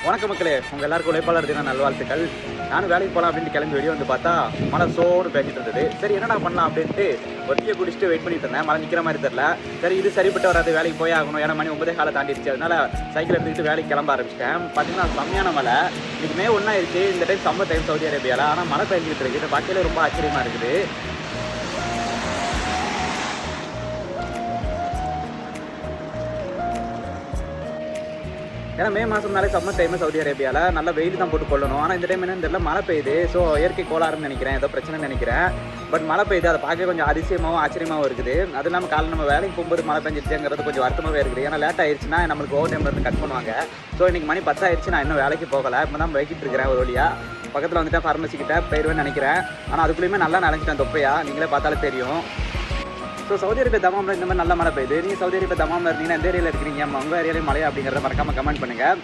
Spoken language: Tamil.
வணக்க மக்களே, உங்கள் எல்லாருக்கும் உழைப்பாளர் தின நல்வாழ்த்துக்கள். நானும் வேலைக்கு போகலாம் அப்படின்ட்டு கிளம்பி வெளியே வந்து பார்த்தா மழை சோடு பேஞ்சிட்டு இருந்தது. சரி என்னடா பண்ணலாம் அப்படின்ட்டு ஒரு டீயை குடிச்சிட்டு வெயிட் பண்ணிட்டு இருந்தேன். மழை நிற்கிற மாதிரி தெரியல. சரி இது சரிப்பட்டு வராது, வேலைக்கு போய் ஆகணும். ஏன்னா மணி 9 காலை தாண்டிடுச்சு. அதனால சைக்கிள் எடுத்துக்கிட்டு வேலைக்கு கிளம்ப ஆரம்பிச்சிட்டேன். பார்த்தீங்கன்னா செம்மையான மழை. இன்னைக்கு மே 1 ஆயிடுச்சு. இந்த டைம் சம்மர் டைம் சவுதி அரேபியாவில். ஆனால் மழை பெஞ்சிட்டு இருக்கு. இதை பார்க்கல ரொம்ப ஆச்சரியமாக இருக்குது. ஏன்னா மே மாதம்னாலே சம்மர் டைமு சவுதி அரேபியாவில் நல்ல வெயில் தான் போட்டு கொள்ளணும். ஆனால் இந்த டைம் என்னன்னு தெரியல, மழை பெய்யுது. ஸோ இயற்கை கோளாறுன்னு நினைக்கிறேன், ஏதோ பிரச்சனைன்னு நினைக்கிறேன். பட் மழை பெய்யுது, அதை பார்க்க கொஞ்சம் அதிசயமாகவும் ஆச்சரியமாகவும் இருக்குது. அது இல்லாமல் காலையில் நம்ம வேலைக்கு போகும்போது மழை பெஞ்சிருச்சுங்கிறது கொஞ்சம் வருத்தமாகவே இருக்குது. ஏன்னா லேட் ஆயிடுச்சுன்னா நம்மளுக்கு ஓவர் டைம் இருந்து கட் பண்ணுவாங்க. ஸோ இன்றைக்கி மணி 10 ஆயிடுச்சு, நான் இன்னும் வேலைக்கு போகலை. இப்போ தான் வைக்கிட்டு இருக்கிறேன். ஒரு வழியாக பக்கத்தில் வந்துட்டு ஃபார்மசி கிட்ட போயிடுவேன்னு நினைக்கிறேன். ஆனால் அதுக்குள்ளேயுமே நல்லா நினைச்சிட்டேன் தொப்பையா, நீங்களே பார்த்தாலே தெரியும். ஸோ சவுதி அரேபியா தமாமில் இந்த மாதிரி நல்ல மழை பெய்யுது. நீங்கள் சவுதி அரேபியா தமாமில் இருந்தீங்கன்னா எந்த ஏரியாவில் இருக்கிறீங்க, உங்கள் ஏரியாலையும் மழையா அப்படிங்கிறத மறக்காமல் கமெண்ட் பண்ணுங்கள்.